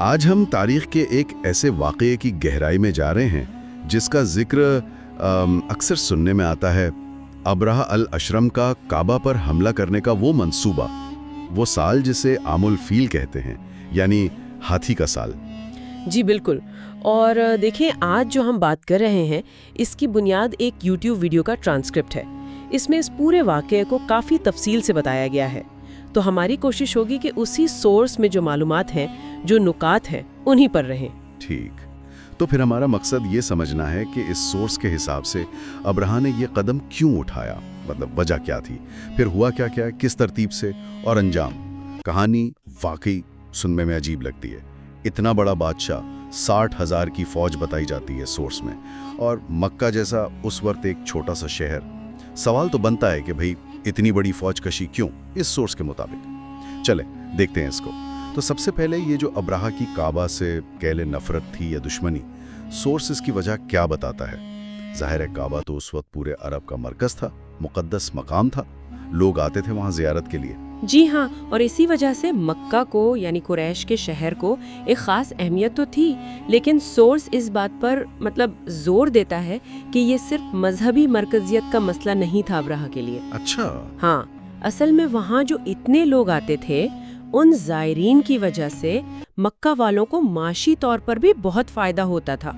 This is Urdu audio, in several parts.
آج ہم تاریخ کے ایک ایسے واقعے کی گہرائی میں جا رہے ہیں جس کا ذکر اکثر سننے میں آتا ہے۔ ابرہہ الاشرم کا کعبہ پر حملہ کرنے کا وہ منصوبہ، وہ سال جسے عام الفیل کہتے ہیں، یعنی ہاتھی کا سال۔ جی بالکل، اور دیکھیں آج جو ہم بات کر رہے ہیں اس کی بنیاد ایک یوٹیوب ویڈیو کا ٹرانسکرپٹ ہے۔ اس میں اس پورے واقعے کو کافی تفصیل سے بتایا گیا ہے، تو ہماری کوشش ہوگی کہ اسی سورس میں جو معلومات ہیں، جو نکات ہیں، انہی پر رہیں۔ ٹھیک، تو پھر ہمارا مقصد یہ سمجھنا ہے کہ اس سورس کے حساب سے ابرہہ نے یہ قدم کیوں اٹھایا، مطلب وجہ کیا تھی، پھر ہوا کیا کیا، کس ترتیب سے، اور انجام۔ کہانی واقعی سننے میں عجیب لگتی ہے۔ اتنا بڑا بادشاہ، 60,000 کی فوج بتائی جاتی ہے سورس میں، اور مکہ جیسا اس وقت ایک چھوٹا سا شہر۔ سوال تو بنتا ہے کہ بھئی اتنی بڑی فوج کشی کیوں اس سورس کے مطابق؟ چلیں دیکھتے ہیں اس کو۔ تو سب سے پہلے یہ جو ابرہہ کی کعبہ سے کہلے نفرت تھی یا دشمنی، سورس اس کی وجہ کیا بتاتا ہے؟ ظاہر ہے کعبہ تو اس وقت پورے عرب کا مرکز تھا، مقدس مقام تھا، لوگ آتے تھے وہاں زیارت کے لیے۔ جی ہاں، اور اسی وجہ سے مکہ کو یعنی قریش کے شہر کو ایک خاص اہمیت تو تھی، لیکن سورس اس بات پر زور دیتا ہے کہ یہ صرف مذہبی مرکزیت کا مسئلہ نہیں تھا ابرہہ کے لیے۔ اچھا، ہاں، اصل میں وہاں جو اتنے لوگ آتے تھے، ان زائرین کی وجہ سے مکہ والوں کو معاشی طور پر بھی بہت فائدہ ہوتا تھا۔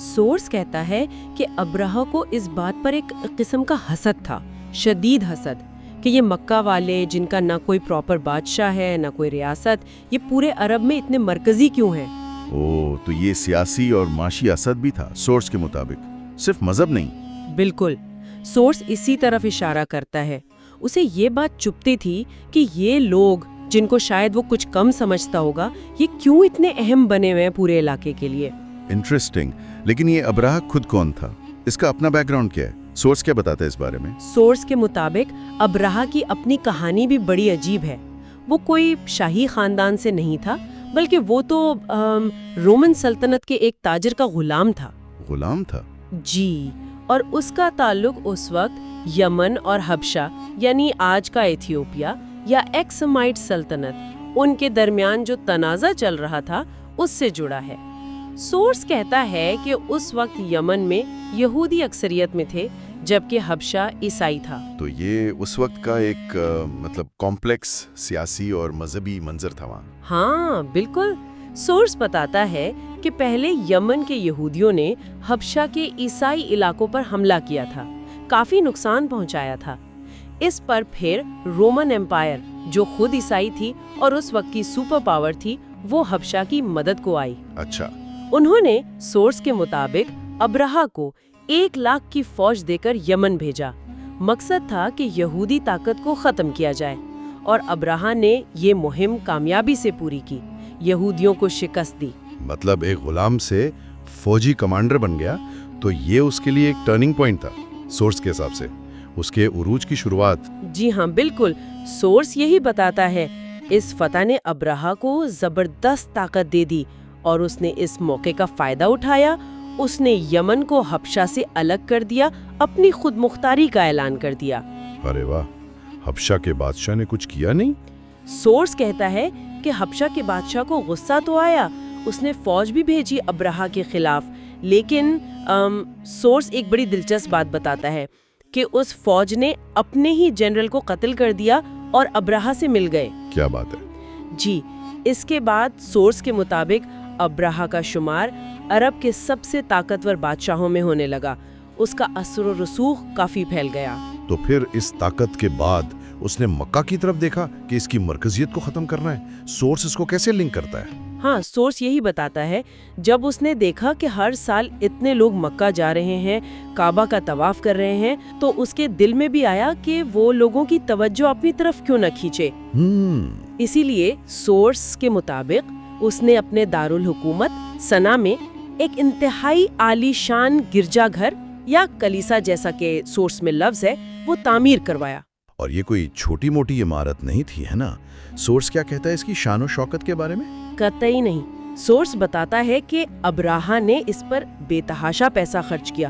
سورس کہتا ہے کہ ابرہہ کو اس بات پر ایک قسم کا حسد تھا، شدید حسد، کہ یہ مکہ والے جن کا نہ کوئی پراپر بادشاہ ہے نہ کوئی ریاست، یہ پورے عرب میں اتنے مرکزی کیوں ہیں۔ تو یہ سیاسی اور معاشی حسد بھی تھا سورس کے مطابق، صرف مذہب نہیں۔ بالکل، سورس اسی طرف اشارہ کرتا ہے۔ اسے یہ بات چبھتی تھی کہ یہ لوگ جن کو شاید وہ کچھ کم سمجھتا ہوگا، یہ کیوں اتنے اہم بنے ہوئے ہیں پورے علاقے کے لیے۔ انٹرسٹنگ، لیکن یہ ابرہہ خود کون تھا؟ اس کا اپنا بیک گراؤنڈ کیا ہے؟ سورس کیا بتاتا ہے اس بارے میں؟ سورس کے مطابق ابرہہ کی اپنی کہانی بھی بڑی عجیب ہے۔ وہ کوئی شاہی خاندان سے نہیں تھا، بلکہ وہ تو رومن سلطنت کے ایک تاجر کا غلام تھا۔ غلام تھا؟ جی، اور اس کا تعلق اس وقت یمن اور حبشہ یعنی آج کا ایتھیوپیا یا ایکسمائٹ سلطنت، ان کے درمیان جو تنازع چل رہا تھا اس سے جڑا ہے۔ سورس کہتا ہے کہ اس وقت یمن میں یہودی اکثریت میں تھے، جبکہ حبشہ عیسائی تھا۔ تو یہ اس وقت کا ایک کمپلیکس سیاسی اور مذہبی منظر تھا وہاں۔ ہاں بالکل، سورس بتاتا ہے کہ پہلے یمن کے یہودیوں نے حبشہ کے عیسائی علاقوں پر حملہ کیا تھا، کافی نقصان پہنچایا تھا۔ اس پر پھر رومن ایمپائر، جو خود عیسائی تھی اور اس وقت کی سپر پاور تھی، وہ حبشہ کی مدد کو آئی۔ اچھا، انہوں نے سورس کے مطابق ابرہہ کو 1,00,000 کی فوج دے کر یمن بھیجا۔ مقصد تھا کہ یہودی طاقت کو ختم کیا جائے، اور ابرہہ نے یہ مہم کامیابی سے پوری کی، یہودیوں کو شکست دی۔ مطلب ایک غلام سے فوجی کمانڈر بن گیا، تو یہ اس کے لیے ایک ٹرننگ پوائنٹ تھا سورس کے حساب سے، اس کے عروج کی شروعات۔ جی ہاں بالکل، سورس یہی بتاتا ہے۔ اس فتح نے ابرہہ کو زبردست طاقت دے دی، اور اس نے اس موقع کا فائدہ اٹھایا۔ اس نے یمن کو حبشہ سے الگ کر دیا، اپنی خود مختاری کا اعلان کر دیا۔ ارے واہ، حبشہ کے بادشاہ نے کچھ کیا نہیں؟ سورس کہتا ہے کہ حبشہ کے بادشاہ کو غصہ تو آیا، اس نے فوج بھی بھیجی ابرہہ کے خلاف، لیکن سورس ایک بڑی دلچسپ بات بتاتا ہے کہ اس فوج نے اپنے ہی جنرل کو قتل کر دیا اور ابرہہ سے مل گئے۔ کیا بات ہے؟ جی، اس کے بعد سورس کے مطابق ابرہہ کا شمار عرب کے سب سے طاقتور بادشاہوں میں ہونے لگا۔ اس کا اثر و رسوخ کافی پھیل گیا۔ تو پھر اس طاقت کے بعد اس نے مکہ کی طرف دیکھا کہ اس کی مرکزیت کو ختم کرنا ہے۔ سورس اس کو کیسے لنک کرتا ہے؟ ہاں، سورس یہی بتاتا ہے، جب اس نے دیکھا کہ ہر سال اتنے لوگ مکہ جا رہے ہیں، کعبہ کا طواف کر رہے ہیں، تو اس کے دل میں بھی آیا کہ وہ لوگوں کی توجہ اپنی طرف کیوں نہ کھینچے۔ اسی لیے سورس کے مطابق اس نے اپنے دارالحکومت صنعا میں ایک انتہائی عالی شان گرجا گھر یا کلیسا جیسا کہ سورس میں لفظ ہے، وہ تعمیر کروایا۔ اور یہ کوئی چھوٹی موٹی عمارت نہیں تھی، ہے نا؟ سورس کیا کہتا ہے اس کی شان و شوکت کے بارے میں؟ قطعی نہیں۔ سورس بتاتا ہے کہ ابرہہ نے اس پر بے تحاشا پیسہ خرچ کیا،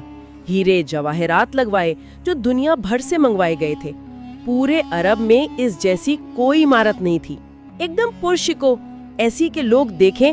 ہیرے جواہرات لگوائے جو دنیا بھر سے منگوائے گئے تھے۔ پورے عرب میں اس جیسی کوئی عمارت نہیں تھی، ایک دم پرشکو، ایسی کہ لوگ دیکھیں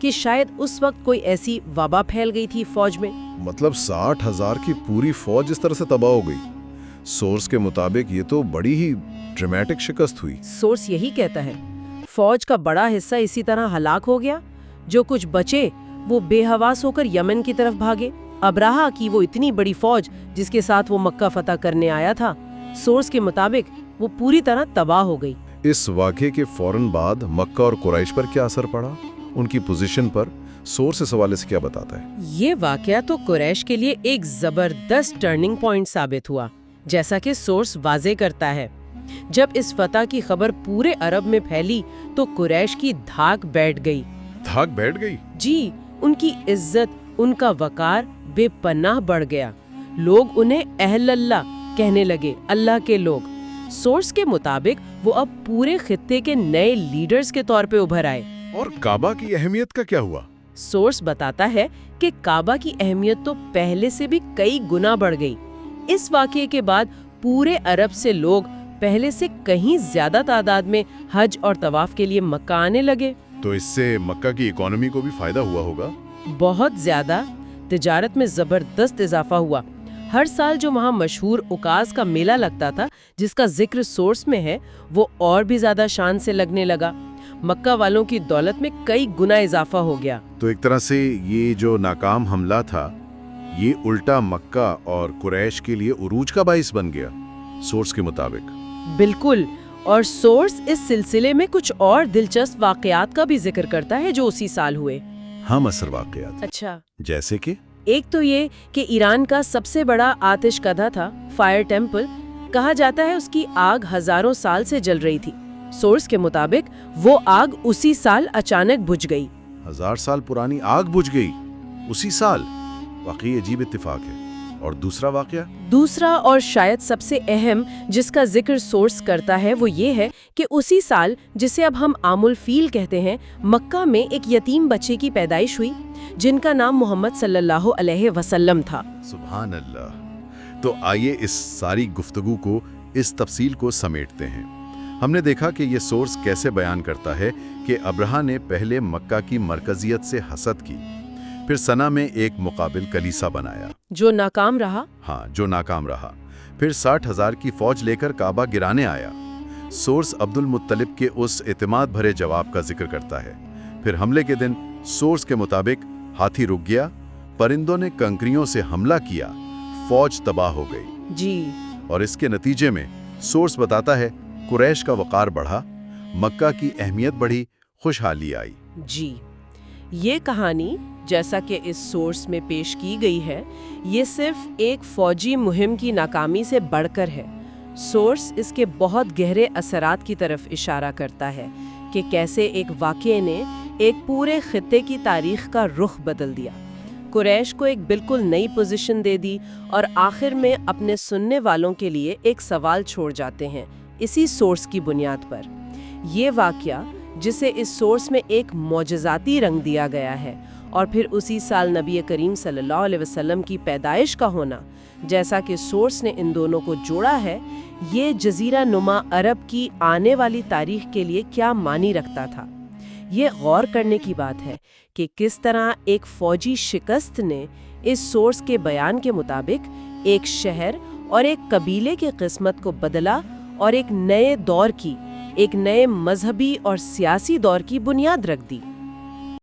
کہ شاید اس وقت کوئی ایسی وبا پھیل گئی تھی فوج میں۔ مطلب 60,000 کی پوری فوج اس طرح سے تباہ ہو گئی۔ سورس کے مطابق یہ تو بڑی ہی ڈرامیٹک شکست ہوئی۔ سورس یہی کہتا ہے فوج کا بڑا حصہ اسی طرح ہلاک ہو گیا، جو کچھ بچے وہ بے حواس ہو کر یمن کی طرف بھاگے۔ ابراہا کی وہ اتنی بڑی فوج جس کے ساتھ وہ مکہ فتح کرنے آیا تھا، سورس کے مطابق وہ پوری طرح تباہ ہو گئی۔ اس واقعے کے فوراً بعد مکہ اور قریش پر کیا اثر پڑا؟ ان کی پوزیشن پر سورس اس حوالے سے کیا بتاتا ہے؟ یہ واقعہ تو قریش کے لیے ایک زبردست ٹرننگ پوائنٹ ثابت ہوا، جیسا کہ سورس واضح کرتا ہے۔ جب اس فتح کی خبر پورے عرب میں پھیلی تو قریش کی دھاک بیٹھ گئی۔ دھاک بیٹھ گئی؟ جی، ان کی عزت، ان کا وقار بے پناہ بڑھ گیا۔ لوگ انہیں اہل اللہ کہنے لگے، اللہ کے لوگ۔ سورس کے مطابق وہ اب پورے خطے کے نئے لیڈرز کے طور پہ ابھر آئے۔ اور کعبہ کی اہمیت کا کیا ہوا؟ سورس بتاتا ہے کہ کعبہ کی اہمیت تو پہلے سے بھی کئی گنا بڑھ گئی۔ اس واقعے کے بعد پورے عرب سے لوگ پہلے سے کہیں زیادہ تعداد میں حج اور طواف کے لیے مکہ آنے لگے۔ تو اس سے مکہ کی اکانومی کو بھی فائدہ ہوا ہوگا؟ بہت زیادہ۔ تجارت میں زبردست اضافہ ہوا۔ ہر سال جو وہاں مشہور عکاظ کا میلہ لگتا تھا، جس کا ذکر سورس میں ہے، وہ اور بھی زیادہ شان سے لگنے لگا۔ مکہ والوں کی دولت میں کئی گنا اضافہ ہو گیا۔ تو ایک طرح سے یہ جو ناکام حملہ تھا، یہ الٹا مکہ اور قریش کے لیے عروج کا باعث بن گیا، سورس کے مطابق۔ بالکل، اور سورس اس سلسلے میں کچھ اور دلچسپ واقعات کا بھی ذکر کرتا ہے جو اسی سال ہوئے۔ ہم اثر واقعات اچھا، جیسے کہ ایک تو یہ کہ ایران کا سب سے بڑا آتش کدھا تھا فائر ٹیمپل، کہا جاتا ہے اس کی آگ ہزاروں سال سے جل رہی تھی۔ سورس کے مطابق وہ آگ اسی سال اچانک بجھ گئی۔ 1000 سال پرانی آگ بجھ گئی اسی سال؟ واقعی عجیب اتفاق ہے۔ اور دوسرا واقعہ؟ دوسرا اور شاید سب سے اہم جس کا ذکر سورس کرتا ہے وہ یہ ہے کہ اسی سال، جسے اب ہم عام الفیل کہتے ہیں، مکہ میں ایک یتیم بچے کی پیدائش ہوئی جن کا نام محمد صلی اللہ علیہ وسلم تھا۔ سبحان اللہ۔ تو آئیے اس ساری گفتگو کو، اس تفصیل کو سمیٹتے ہیں۔ ہم نے دیکھا کہ یہ سورس کیسے بیان کرتا ہے کہ ابرہا نے پہلے مکہ کی مرکزیت سے حسد کی، پھر سنا میں ایک مقابل کلیسا بنایا جو ناکام رہا۔ جو ناکام رہا، پھر 60,000 کی فوج لے کر کعبہ گرانے آیا۔ سورس عبد المطلب کے اس اعتماد بھرے جواب کا ذکر کرتا ہے۔ پھر حملے کے دن سورس کے مطابق ہاتھی رک گیا، پرندوں نے کنکریوں سے حملہ کیا، فوج تباہ ہو گئی۔ جی، اور اس کے نتیجے میں سورس بتاتا ہے قریش کا وقار بڑھا، مکہ کی اہمیت بڑھی، خوشحالی آئی۔ جی، یہ کہانی جیسا کہ اس سورس میں پیش کی گئی ہے، یہ صرف ایک فوجی مہم کی ناکامی سے بڑھ کر ہے۔ سورس اس کے بہت گہرے اثرات کی طرف اشارہ کرتا ہے کہ کیسے ایک واقعے نے ایک پورے خطے کی تاریخ کا رخ بدل دیا، قریش کو ایک بالکل نئی پوزیشن دے دی، اور آخر میں اپنے سننے والوں کے لیے ایک سوال چھوڑ جاتے ہیں اسی سورس کی بنیاد پر۔ یہ واقعہ جسے اس سورس میں ایک معجزاتی رنگ دیا گیا ہے، اور پھر اسی سال نبی کریم صلی اللہ علیہ وسلم کی پیدائش کا ہونا، جیسا کہ سورس نے ان دونوں کو جوڑا ہے، یہ جزیرہ نما عرب کی آنے والی تاریخ کے لیے کیا معنی رکھتا تھا۔ یہ غور کرنے کی بات ہے کہ کس طرح ایک فوجی شکست نے اس سورس کے بیان کے مطابق ایک شہر اور ایک قبیلے کی قسمت کو بدلا اور ایک نئے دور کی، ایک نئے مذہبی اور سیاسی دور کی بنیاد رکھ دی۔